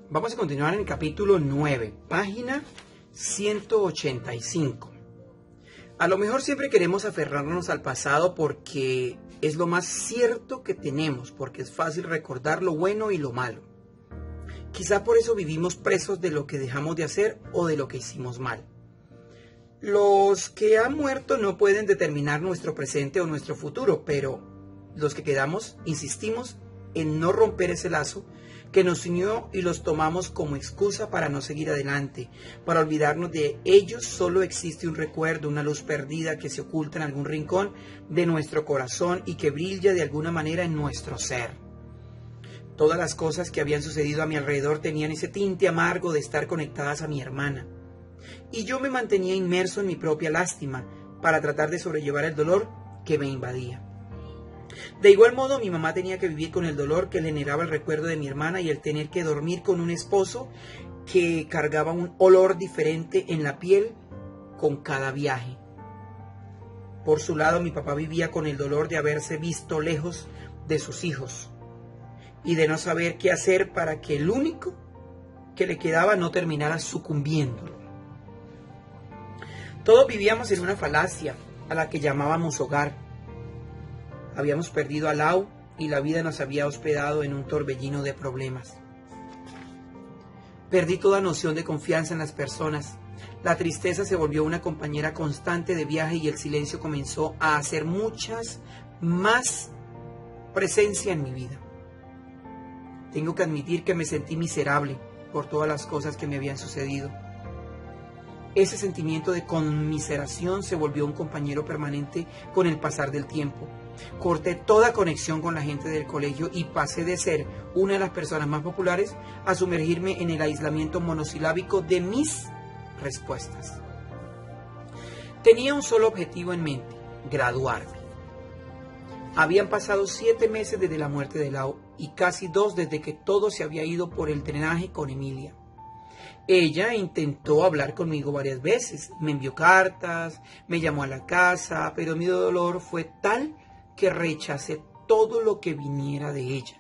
Vamos a continuar en el capítulo 9, página 185. A lo mejor siempre queremos aferrarnos al pasado porque es lo más cierto que tenemos, porque es fácil recordar lo bueno y lo malo. Quizá por eso vivimos presos de lo que dejamos de hacer o de lo que hicimos mal. Los que han muerto no pueden determinar nuestro presente o nuestro futuro, pero los que quedamos insistimos en no romper ese lazo que nos unió y los tomamos como excusa para no seguir adelante. Para olvidarnos de ellos solo existe un recuerdo, una luz perdida que se oculta en algún rincón de nuestro corazón y que brilla de alguna manera en nuestro ser. Todas las cosas que habían sucedido a mi alrededor tenían ese tinte amargo de estar conectadas a mi hermana. Y yo me mantenía inmerso en mi propia lástima para tratar de sobrellevar el dolor que me invadía. De igual modo, mi mamá tenía que vivir con el dolor que le generaba el recuerdo de mi hermana y el tener que dormir con un esposo que cargaba un olor diferente en la piel con cada viaje. Por su lado, mi papá vivía con el dolor de haberse visto lejos de sus hijos y de no saber qué hacer para que el único que le quedaba no terminara sucumbiendo. Todos vivíamos en una falacia a la que llamábamos hogar. Habíamos perdido a Lau y la vida nos había hospedado en un torbellino de problemas. Perdí toda noción de confianza en las personas. La tristeza se volvió una compañera constante de viaje y el silencio comenzó a hacer muchas más presencia en mi vida. Tengo que admitir que me sentí miserable por todas las cosas que me habían sucedido. Ese sentimiento de conmiseración se volvió un compañero permanente con el pasar del tiempo. Corté toda conexión con la gente del colegio y pasé de ser una de las personas más populares a sumergirme en el aislamiento monosilábico de mis respuestas. Tenía un solo objetivo en mente: graduarme. Habían pasado 7 meses desde la muerte de Lau y casi 2 desde que todo se había ido por el drenaje con Emilia. Ella intentó hablar conmigo varias veces, me envió cartas, me llamó a la casa, pero mi dolor fue tal que rechacé todo lo que viniera de ella.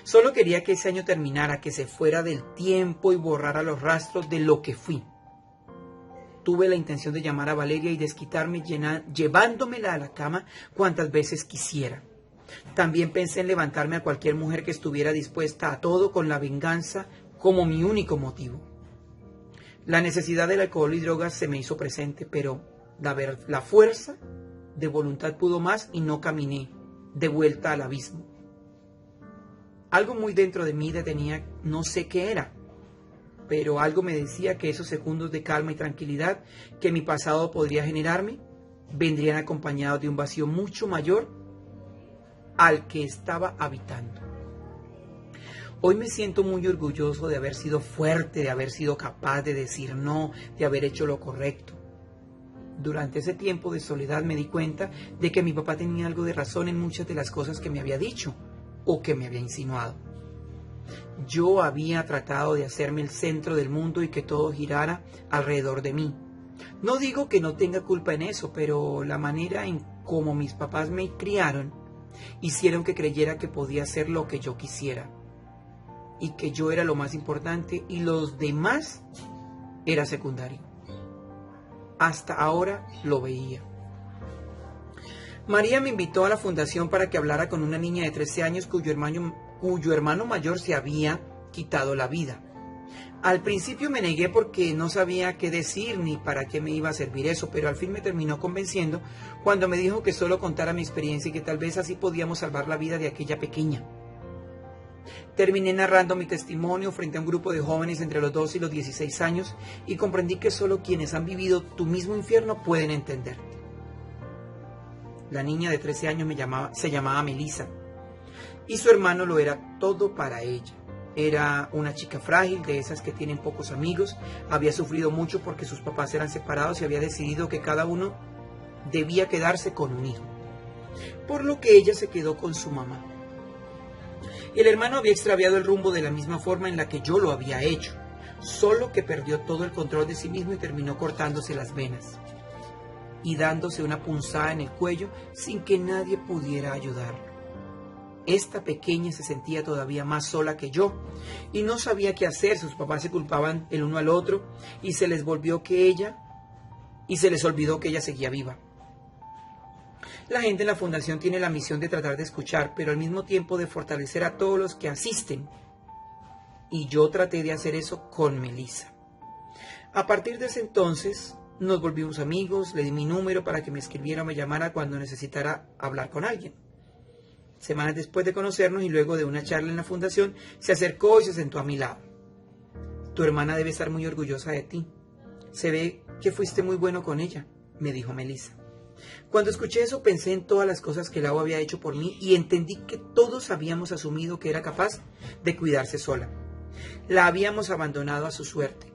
Solo quería que ese año terminara, que se fuera del tiempo y borrara los rastros de lo que fui. Tuve la intención de llamar a Valeria y desquitarme llevándomela a la cama cuantas veces quisiera. También pensé en levantarme a cualquier mujer que estuviera dispuesta a todo con la venganza como mi único motivo. La necesidad del alcohol y drogas se me hizo presente, pero la fuerza de voluntad pudo más y no caminé de vuelta al abismo. Algo muy dentro de mí detenía, no sé qué era, pero algo me decía que esos segundos de calma y tranquilidad que mi pasado podría generarme vendrían acompañados de un vacío mucho mayor al que estaba habitando. Hoy me siento muy orgulloso de haber sido fuerte, de haber sido capaz de decir no, de haber hecho lo correcto. Durante ese tiempo de soledad me di cuenta de que mi papá tenía algo de razón en muchas de las cosas que me había dicho o que me había insinuado. Yo había tratado de hacerme el centro del mundo y que todo girara alrededor de mí. No digo que no tenga culpa en eso, pero la manera en cómo mis papás me criaron hicieron que creyera que podía hacer lo que yo quisiera y que yo era lo más importante y los demás era secundario. Hasta ahora lo veía. María me invitó a la fundación para que hablara con una niña de 13 años cuyo hermano mayor se había quitado la vida. Al principio me negué porque no sabía qué decir ni para qué me iba a servir eso, pero al fin me terminó convenciendo cuando me dijo que solo contara mi experiencia y que tal vez así podíamos salvar la vida de aquella pequeña. Terminé narrando mi testimonio frente a un grupo de jóvenes entre los 12 y los 16 años y comprendí que solo quienes han vivido tu mismo infierno pueden entenderte. La niña de 13 años se llamaba Melissa y su hermano lo era todo para ella. Era una chica frágil, de esas que tienen pocos amigos, había sufrido mucho porque sus papás eran separados y había decidido que cada uno debía quedarse con un hijo, por lo que ella se quedó con su mamá. El hermano había extraviado el rumbo de la misma forma en la que yo lo había hecho, solo que perdió todo el control de sí mismo y terminó cortándose las venas y dándose una punzada en el cuello sin que nadie pudiera ayudarlo. Esta pequeña se sentía todavía más sola que yo y no sabía qué hacer. Sus papás se culpaban el uno al otro y se les olvidó que ella seguía viva. La gente en la fundación tiene la misión de tratar de escuchar, pero al mismo tiempo de fortalecer a todos los que asisten. Y yo traté de hacer eso con Melissa. A partir de ese entonces nos volvimos amigos, le di mi número para que me escribiera o me llamara cuando necesitara hablar con alguien. Semanas después de conocernos y luego de una charla en la fundación, se acercó y se sentó a mi lado. Tu hermana debe estar muy orgullosa de ti. Se ve que fuiste muy bueno con ella, me dijo Melissa. Cuando escuché eso pensé en todas las cosas que Lau había hecho por mí y entendí que todos habíamos asumido que era capaz de cuidarse sola. La habíamos abandonado a su suerte.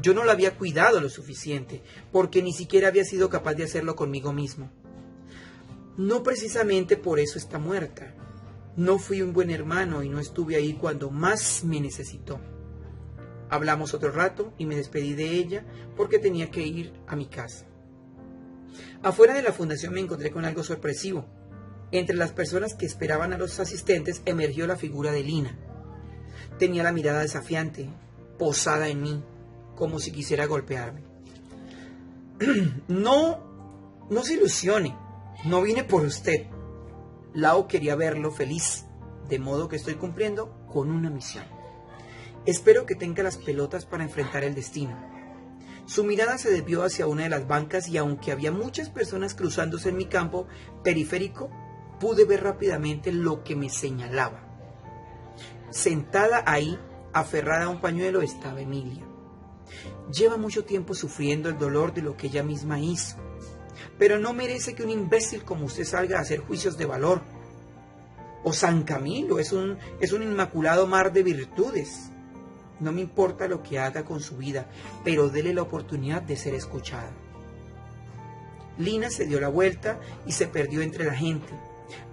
Yo no la había cuidado lo suficiente porque ni siquiera había sido capaz de hacerlo conmigo mismo. No precisamente por eso está muerta. No fui un buen hermano y no estuve ahí cuando más me necesitó. Hablamos otro rato y me despedí de ella porque tenía que ir a mi casa. Afuera de la fundación me encontré con algo sorpresivo. Entre las personas que esperaban a los asistentes emergió la figura de Lina. Tenía la mirada desafiante, posada en mí, como si quisiera golpearme. No se ilusione, no vine por usted. Lau quería verlo feliz, de modo que estoy cumpliendo con una misión. Espero que tenga las pelotas para enfrentar el destino. Su mirada se desvió hacia una de las bancas y aunque había muchas personas cruzándose en mi campo periférico, pude ver rápidamente lo que me señalaba. Sentada ahí, aferrada a un pañuelo, estaba Emilia. Lleva mucho tiempo sufriendo el dolor de lo que ella misma hizo, pero no merece que un imbécil como usted salga a hacer juicios de valor. O San Camilo es un inmaculado mar de virtudes. No me importa lo que haga con su vida, pero dele la oportunidad de ser escuchada. Lina se dio la vuelta y se perdió entre la gente.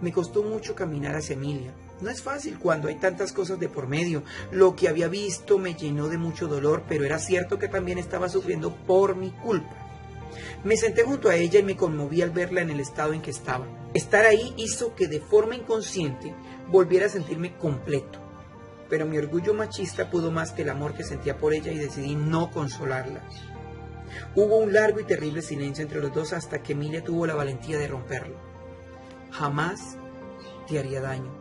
Me costó mucho caminar hacia Emilia. No es fácil cuando hay tantas cosas de por medio. Lo que había visto me llenó de mucho dolor, pero era cierto que también estaba sufriendo por mi culpa. Me senté junto a ella y me conmoví al verla en el estado en que estaba. Estar ahí hizo que de forma inconsciente volviera a sentirme completo. Pero mi orgullo machista pudo más que el amor que sentía por ella y decidí no consolarla. Hubo un largo y terrible silencio entre los dos hasta que Emilia tuvo la valentía de romperlo. Jamás te haría daño.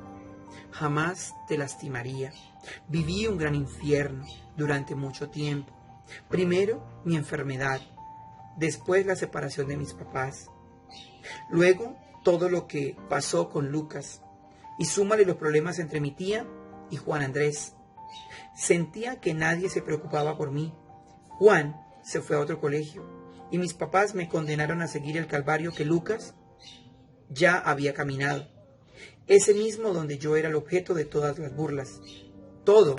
Jamás te lastimaría. Viví un gran infierno durante mucho tiempo. Primero mi enfermedad, después la separación de mis papás. Luego todo lo que pasó con Lucas. Y súmale los problemas entre mi tía y Juan Andrés. Sentía que nadie se preocupaba por mí. Juan se fue a otro colegio y mis papás me condenaron a seguir el calvario que Lucas ya había caminado. Ese mismo donde yo era el objeto de todas las burlas. Todo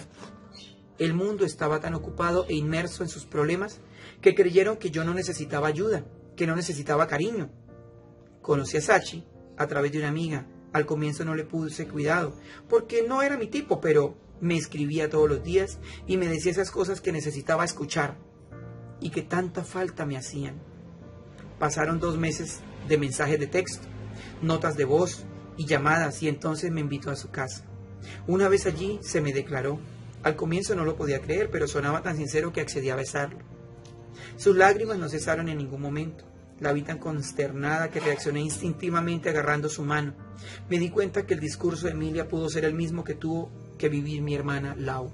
el mundo estaba tan ocupado e inmerso en sus problemas que creyeron que yo no necesitaba ayuda, que no necesitaba cariño. Conocí a Sachi a través de una amiga. Al comienzo no le puse cuidado, porque no era mi tipo, pero me escribía todos los días y me decía esas cosas que necesitaba escuchar y que tanta falta me hacían. Pasaron 2 meses de mensajes de texto, notas de voz y llamadas y entonces me invitó a su casa. Una vez allí se me declaró. Al comienzo no lo podía creer, pero sonaba tan sincero que accedí a besarlo. Sus lágrimas no cesaron en ningún momento. La vi tan consternada que reaccioné instintivamente agarrando su mano. Me di cuenta que el discurso de Emilia pudo ser el mismo que tuvo que vivir mi hermana Lau.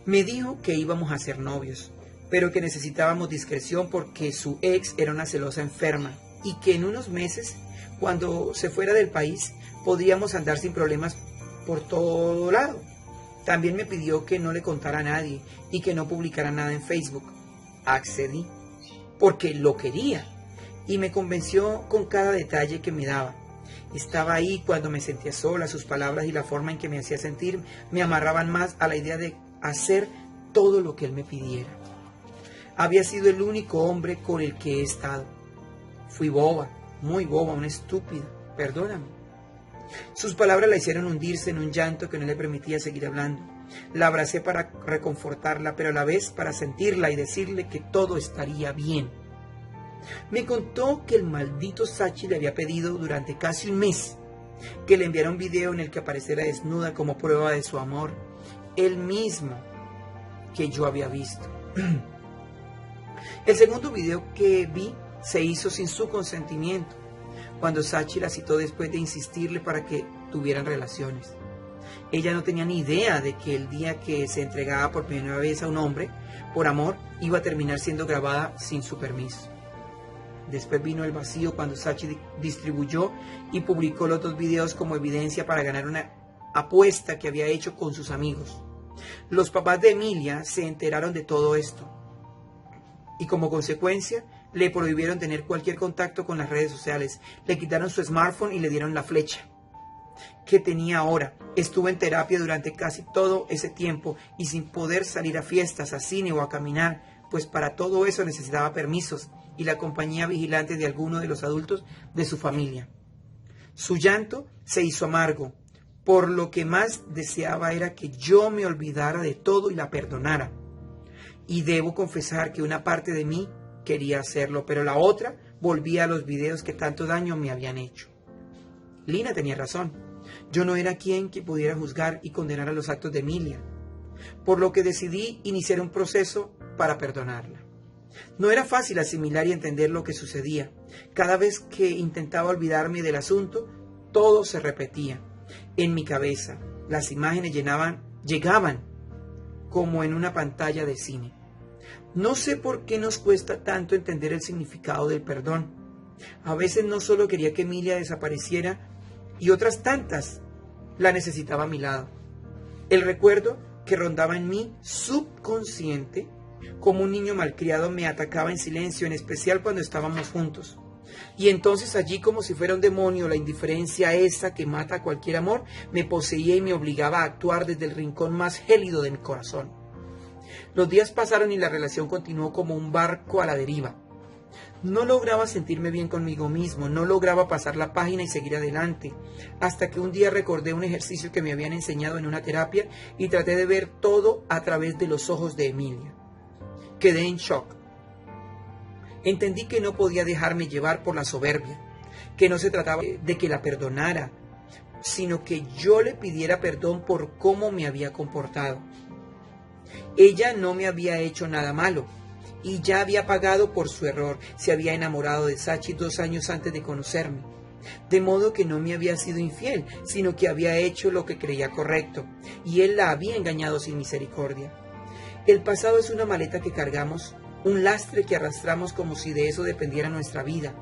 Me dijo que íbamos a ser novios, pero que necesitábamos discreción porque su ex era una celosa enferma y que en unos meses, cuando se fuera del país, podríamos andar sin problemas por todo lado. También me pidió que no le contara a nadie y que no publicara nada en Facebook. Accedí, porque lo quería, y me convenció con cada detalle que me daba. Estaba ahí cuando me sentía sola. Sus palabras y la forma en que me hacía sentir me amarraban más a la idea de hacer todo lo que él me pidiera. Había sido el único hombre con el que he estado. Fui boba, muy boba, una estúpida, perdóname. Sus palabras la hicieron hundirse en un llanto que no le permitía seguir hablando. La abracé para reconfortarla, pero a la vez para sentirla y decirle que todo estaría bien. Me contó que el maldito Sachi le había pedido durante casi un mes que le enviara un video en el que apareciera desnuda como prueba de su amor, el mismo que yo había visto. El segundo video que vi se hizo sin su consentimiento, cuando Sachi la citó después de insistirle para que tuvieran relaciones. Ella no tenía ni idea de que el día que se entregaba por primera vez a un hombre, por amor, iba a terminar siendo grabada sin su permiso. Después vino el vacío cuando Sachi distribuyó y publicó los 2 videos como evidencia para ganar una apuesta que había hecho con sus amigos. Los papás de Emilia se enteraron de todo esto y como consecuencia le prohibieron tener cualquier contacto con las redes sociales, le quitaron su smartphone y le dieron la flecha que tenía ahora. Estuvo en terapia durante casi todo ese tiempo y sin poder salir a fiestas, a cine o a caminar, pues para todo eso necesitaba permisos y la compañía vigilante de alguno de los adultos de su familia. Su llanto se hizo amargo, por lo que más deseaba era que yo me olvidara de todo y la perdonara. Y debo confesar que una parte de mí quería hacerlo, pero la otra volvía a los videos que tanto daño me habían hecho. Lina tenía razón. Yo no era quien que pudiera juzgar y condenar a los actos de Emilia, por lo que decidí iniciar un proceso para perdonarla. No era fácil asimilar y entender lo que sucedía. Cada vez que intentaba olvidarme del asunto, todo se repetía. En mi cabeza, las imágenes llegaban como en una pantalla de cine. No sé por qué nos cuesta tanto entender el significado del perdón. A veces no solo quería que Emilia desapareciera, y otras tantas la necesitaba a mi lado. El recuerdo que rondaba en mi subconsciente, como un niño malcriado, me atacaba en silencio, en especial cuando estábamos juntos. Y entonces allí, como si fuera un demonio, la indiferencia esa que mata a cualquier amor, me poseía y me obligaba a actuar desde el rincón más gélido de mi corazón. Los días pasaron y la relación continuó como un barco a la deriva. No lograba sentirme bien conmigo mismo, no lograba pasar la página y seguir adelante, hasta que un día recordé un ejercicio que me habían enseñado en una terapia y traté de ver todo a través de los ojos de Emilia. Quedé en shock. Entendí que no podía dejarme llevar por la soberbia, que no se trataba de que la perdonara, sino que yo le pidiera perdón por cómo me había comportado. Ella no me había hecho nada malo y ya había pagado por su error. Se había enamorado de Sachi 2 años antes de conocerme, de modo que no me había sido infiel, sino que había hecho lo que creía correcto y él la había engañado sin misericordia. El pasado es una maleta que cargamos, un lastre que arrastramos como si de eso dependiera nuestra vida.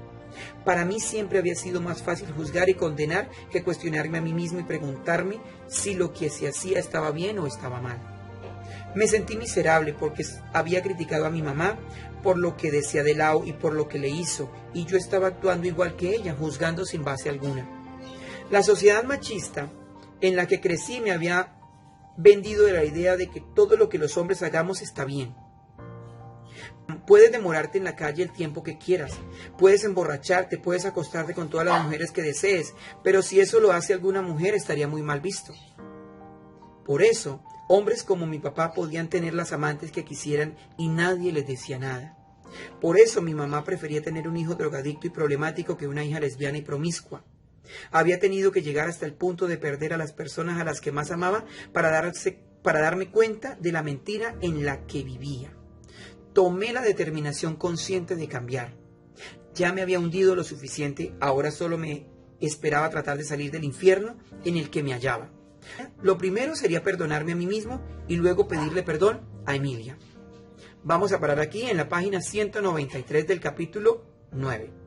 Para mí siempre había sido más fácil juzgar y condenar que cuestionarme a mí mismo y preguntarme si lo que se hacía estaba bien o estaba mal. Me sentí miserable porque había criticado a mi mamá por lo que decía de Lau y por lo que le hizo, y yo estaba actuando igual que ella, juzgando sin base alguna. La sociedad machista en la que crecí me había vendido de la idea de que todo lo que los hombres hagamos está bien. Puedes demorarte en la calle el tiempo que quieras, puedes emborracharte, puedes acostarte con todas las mujeres que desees, pero si eso lo hace alguna mujer estaría muy mal visto. Por eso, hombres como mi papá podían tener las amantes que quisieran y nadie les decía nada. Por eso mi mamá prefería tener un hijo drogadicto y problemático que una hija lesbiana y promiscua. Había tenido que llegar hasta el punto de perder a las personas a las que más amaba para darme cuenta de la mentira en la que vivía. Tomé la determinación consciente de cambiar. Ya me había hundido lo suficiente, ahora solo me esperaba tratar de salir del infierno en el que me hallaba. Lo primero sería perdonarme a mí mismo y luego pedirle perdón a Emilia. Vamos a parar aquí en la página 193 del capítulo 9.